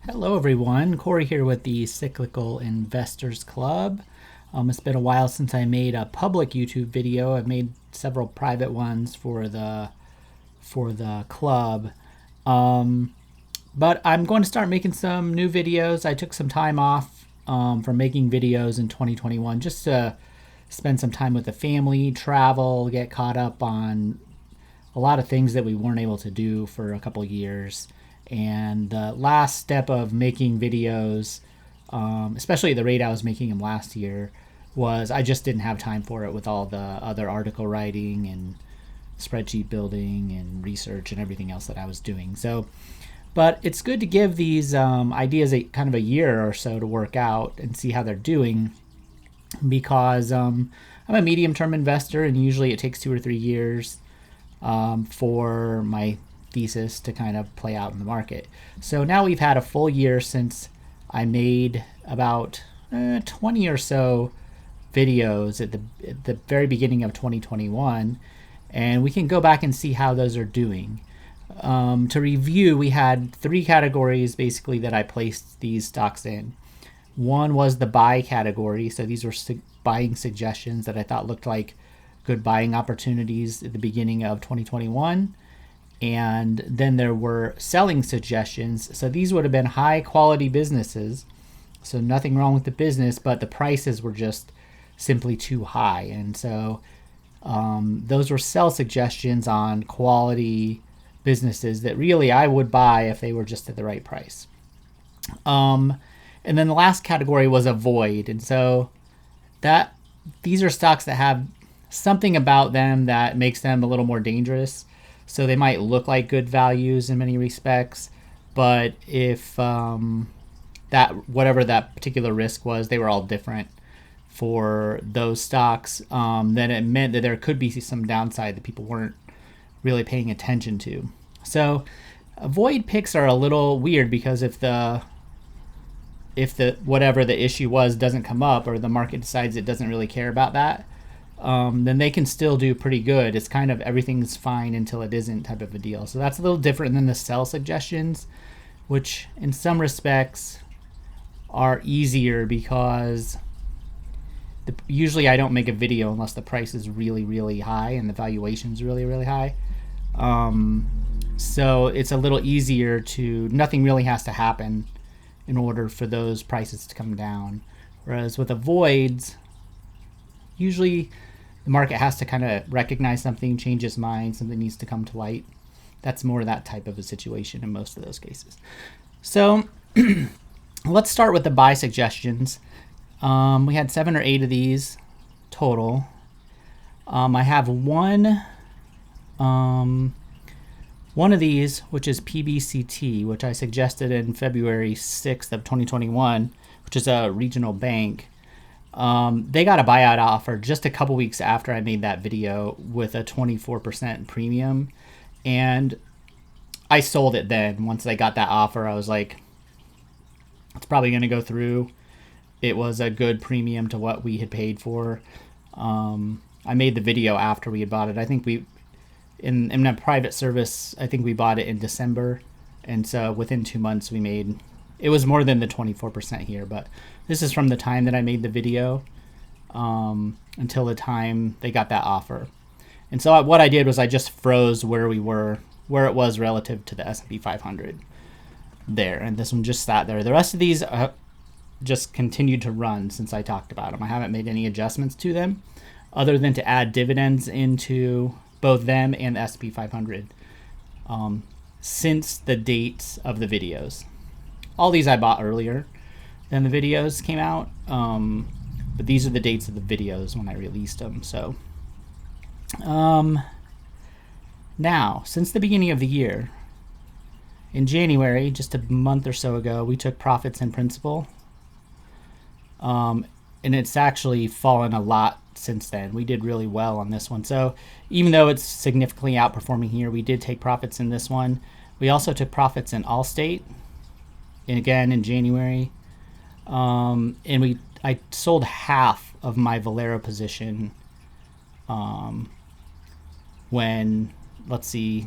Hello, everyone. Corey here with the Cyclical Investors Club. It's been a while since I made a public YouTube video. I've made several private ones for the club, um, but I'm going to start making some new videos. I took some time off from making videos in 2021 just to spend some time with the family, travel, get caught up on a lot of things that we weren't able to do for a couple years. And the last step of making videos, especially at the rate I was making them last year, was I just didn't have time for it with all the other article writing and spreadsheet building and research and everything else that I was doing. So, but it's good to give these ideas kind of a year or so to work out and see how they're doing, because I'm a medium-term investor, and usually it takes 2 or 3 years for my thesis to kind of play out in the market. So now we've had a full year since I made about 20 or so videos at the very beginning of 2021, and we can go back and see how those are doing. To review, we had three categories basically that I placed these stocks in. One was the buy category, so these were buying suggestions that I thought looked like good buying opportunities at the beginning of 2021. And then there were selling suggestions. So these would have been high quality businesses. So nothing wrong with the business, but the prices were just simply too high. And so those were sell suggestions on quality businesses that really I would buy if they were just at the right price. And then the last category was avoid. And so that these are stocks that have something about them that makes them a little more dangerous. So they might look like good values in many respects, but if that whatever that particular risk was, they were all different for those stocks, then it meant that there could be some downside that people weren't really paying attention to. So avoid picks are a little weird, because if the whatever the issue was doesn't come up, or the market decides it doesn't really care about that, then they can still do pretty good. It's kind of everything's fine until it isn't type of a deal. So that's a little different than the sell suggestions, which in some respects are easier, because usually I don't make a video unless the price is really, really high and the valuation is really, really high. So it's a little easier nothing really has to happen in order for those prices to come down. Whereas with avoids, usually the market has to kind of recognize something, change its mind, something needs to come to light. That's more that type of a situation in most of those cases. So let's start with the buy suggestions. We had 7 or 8 of these total. I have one of these, which is PBCT, which I suggested in February 6th of 2021, which is a regional bank. They got a buyout offer just a couple weeks after I made that video with a 24% premium. And I sold it then. Once I got that offer, I was like, it's probably going to go through. It was a good premium to what we had paid for. I made the video after we had bought it. I think in a private service, I think we bought it in December. And so within 2 months it was more than the 24% here, but this is from the time that I made the video until the time they got that offer. And so what I did was I just froze where it was relative to the S&P 500 there. And this one just sat there. The rest of these just continued to run since I talked about them. I haven't made any adjustments to them other than to add dividends into both them and the S&P 500 since the dates of the videos. All these I bought earlier than the videos came out, but these are the dates of the videos when I released them. So now, since the beginning of the year, in January, just a month or so ago, we took profits in principal, and it's actually fallen a lot since then. We did really well on this one. So even though it's significantly outperforming here, we did take profits in this one. We also took profits in Allstate, and again in January, and I sold half of my Valero position when, let's see,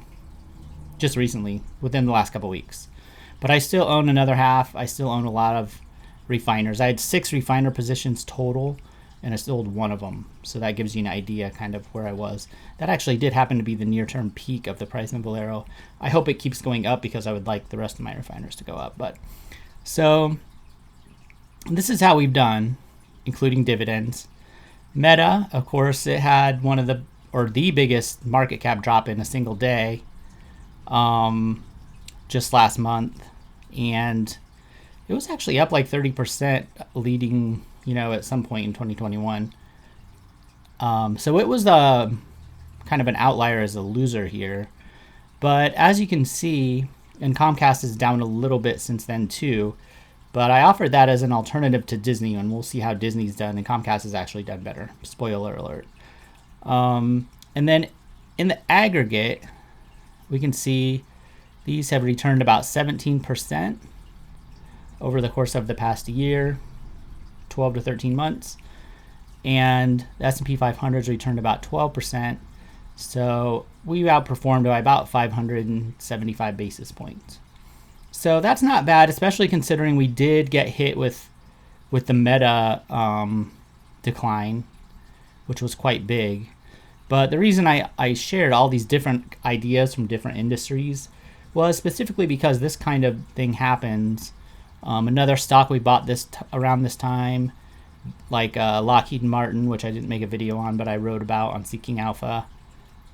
just recently, within the last couple of weeks. But I still own another half. I still own a lot of refiners. I had 6 refiner positions total, and I sold one of them. So that gives you an idea kind of where I was. That actually did happen to be the near-term peak of the price in Valero. I hope it keeps going up because I would like the rest of my refiners to go up. But so this is how we've done, including dividends. Meta, of course, it had one of the biggest market cap drop in a single day just last month, and it was actually up like 30% leading, at some point in 2021. So it was kind of an outlier as a loser here. But as you can see, and Comcast is down a little bit since then too, but I offered that as an alternative to Disney, and we'll see how Disney's done, and Comcast has actually done better. Spoiler alert. And then in the aggregate, we can see these have returned about 17% over the course of the past year, 12 to 13 months. And the S&P 500 has returned about 12%. So we outperformed by about 575 basis points. So that's not bad, especially considering we did get hit with the Meta decline, which was quite big. But the reason I shared all these different ideas from different industries was specifically because this kind of thing happens. Another stock we bought around this time, like Lockheed Martin, which I didn't make a video on, but I wrote about on Seeking Alpha,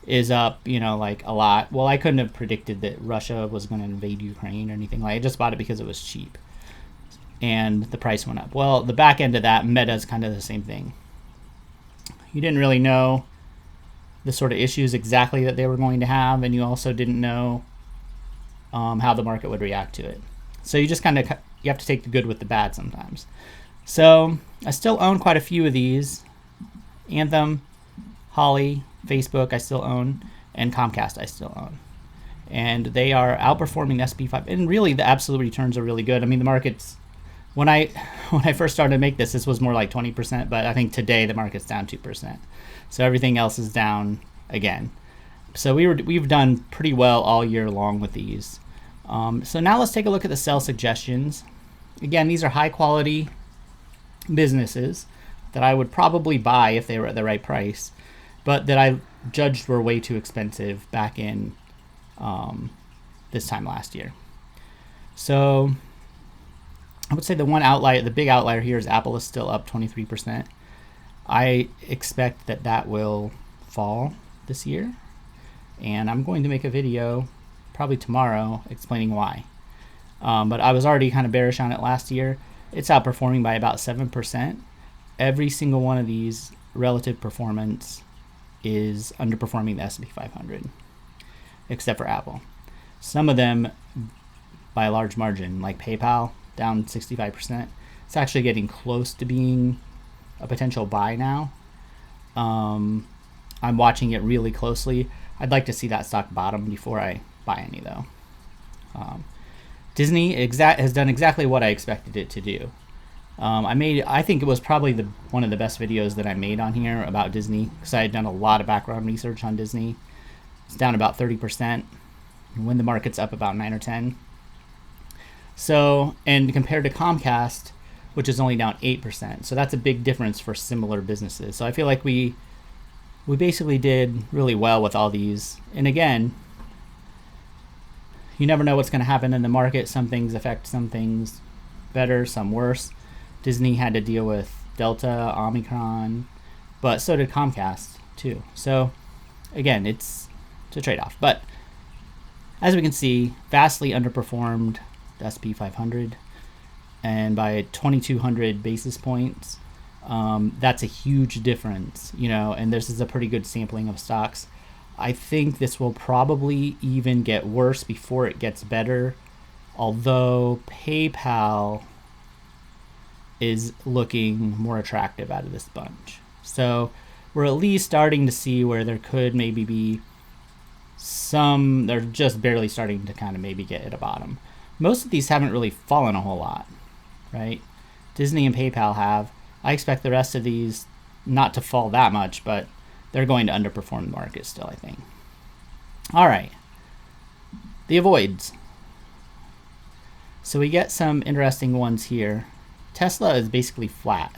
is up, like a lot. Well, I couldn't have predicted that Russia was going to invade Ukraine or anything. I just bought it because it was cheap, and the price went up. Well, the back end of that, Meta, is kind of the same thing. You didn't really know the sort of issues exactly that they were going to have, and you also didn't know how the market would react to it. So you just you have to take the good with the bad sometimes. So I still own quite a few of these. Anthem, Holly, Facebook I still own, and Comcast I still own. And they are outperforming the SP 5. And really the absolute returns are really good. I mean, the market's, when I first started to make this was more like 20%, but I think today the market's down 2%. So everything else is down again. So we've done pretty well all year long with these. So now let's take a look at the sell suggestions. Again, these are high quality businesses that I would probably buy if they were at the right price, but that I judged were way too expensive back in this time last year. So I would say the big outlier here is Apple is still up 23%. I expect that will fall this year, and I'm going to make a video probably tomorrow explaining why. But I was already kind of bearish on it last year. It's outperforming by about 7%. Every single one of these relative performance is underperforming the S&P 500, except for Apple. Some of them by a large margin, like PayPal, down 65%. It's actually getting close to being a potential buy now. I'm watching it really closely. I'd like to see that stock bottom before I buy any, though. Disney has done exactly what I expected it to do. I think it was probably one of the best videos that I made on here about Disney, because I had done a lot of background research on Disney. It's down about 30%, when the market's up about 9 or 10. So, and compared to Comcast, which is only down 8%. So that's a big difference for similar businesses. So I feel like we basically did really well with all these. And again, you never know what's going to happen in the market. Some things affect some things better, some worse. Disney had to deal with Delta, Omicron, but so did Comcast too. So again, it's a trade-off. But as we can see, vastly underperformed the S&P 500, and by 2,200 basis points. That's a huge difference, and this is a pretty good sampling of stocks. I think this will probably even get worse before it gets better, although PayPal is looking more attractive out of this bunch. So we're at least starting to see where there could maybe be they're just barely starting to kind of maybe get at a bottom. Most of these haven't really fallen a whole lot, right? Disney and PayPal have. I expect the rest of these not to fall that much, but they're going to underperform the market still, I think. All right. The avoids. So we get some interesting ones here. Tesla is basically flat,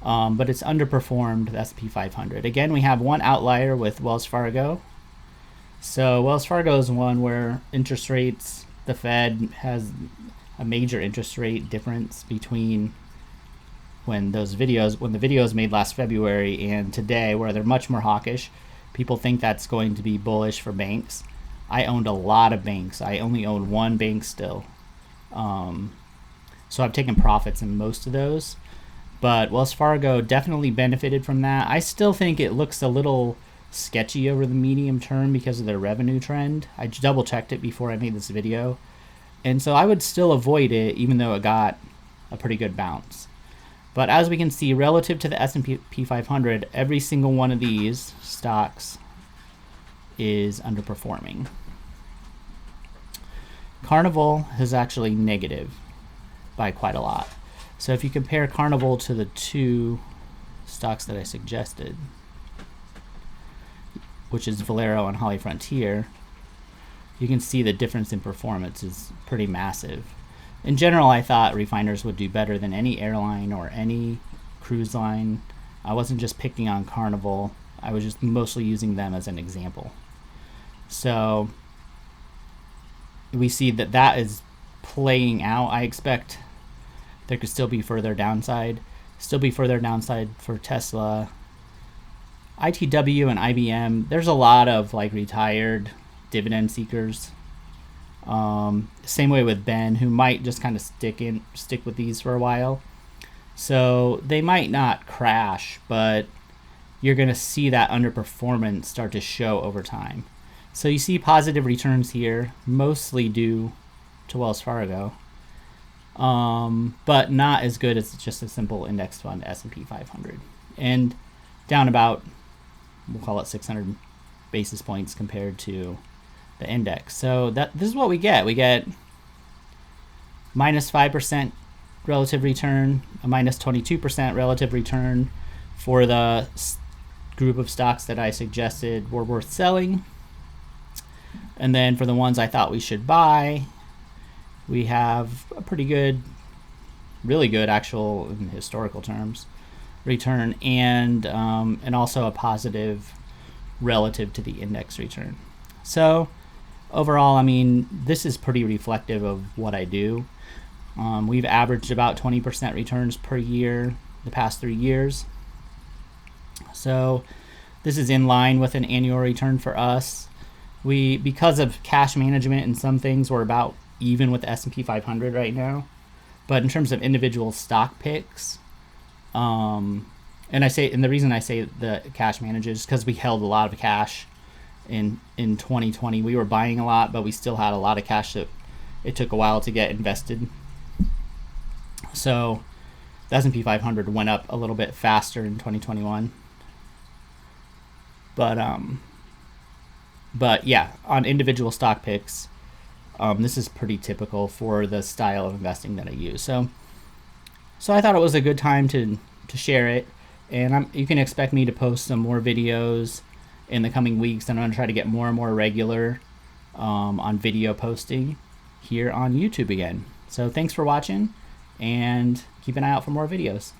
but it's underperformed the S&P 500. Again, we have one outlier with Wells Fargo. So Wells Fargo is one where interest rates, the Fed has a major interest rate difference between when the videos made last February and today, where they're much more hawkish. People think that's going to be bullish for banks. I owned a lot of banks. I only own one bank still. So I've taken profits in most of those. But Wells Fargo definitely benefited from that. I still think it looks a little sketchy over the medium term because of their revenue trend. I double checked it before I made this video. And so I would still avoid it even though it got a pretty good bounce. But as we can see, relative to the S&P 500, every single one of these stocks is underperforming. Carnival is actually negative by quite a lot. So if you compare Carnival to the two stocks that I suggested, which is Valero and HollyFrontier, you can see the difference in performance is pretty massive. In general, I thought refiners would do better than any airline or any cruise line. I wasn't just picking on Carnival. I was just mostly using them as an example. So we see that that is playing out. I expect there could still be further downside. For Tesla. ITW and IBM, there's a lot of like retired dividend seekers. Same way with Ben, who might just kind of stick with these for a while. So they might not crash, but you're going to see that underperformance start to show over time. So you see positive returns here, mostly due to Wells Fargo, but not as good as just a simple index fund S&P 500, and down about, we'll call it 600 basis points compared to the index. So this is what we get. We get minus 5% relative return, a minus 22% relative return for the group of stocks that I suggested were worth selling. And then for the ones I thought we should buy, we have a pretty good, really good actual in historical terms return, and also a positive relative to the index return. So overall, I mean, this is pretty reflective of what I do. We've averaged about 20% returns per year the past 3 years. So this is in line with an annual return for us. Because of cash management and some things, we're about even with the S&P 500 right now. But in terms of individual stock picks, and the reason I say the cash managers is because we held a lot of cash in 2020. We were buying a lot, but we still had a lot of cash that it took a while to get invested. So the S&P 500 went up a little bit faster in 2021. But yeah, on individual stock picks, this is pretty typical for the style of investing that I use. So I thought it was a good time to share it, and you can expect me to post some more videos in the coming weeks, and I'm going to try to get more and more regular on video posting here on YouTube again. So thanks for watching, and keep an eye out for more videos.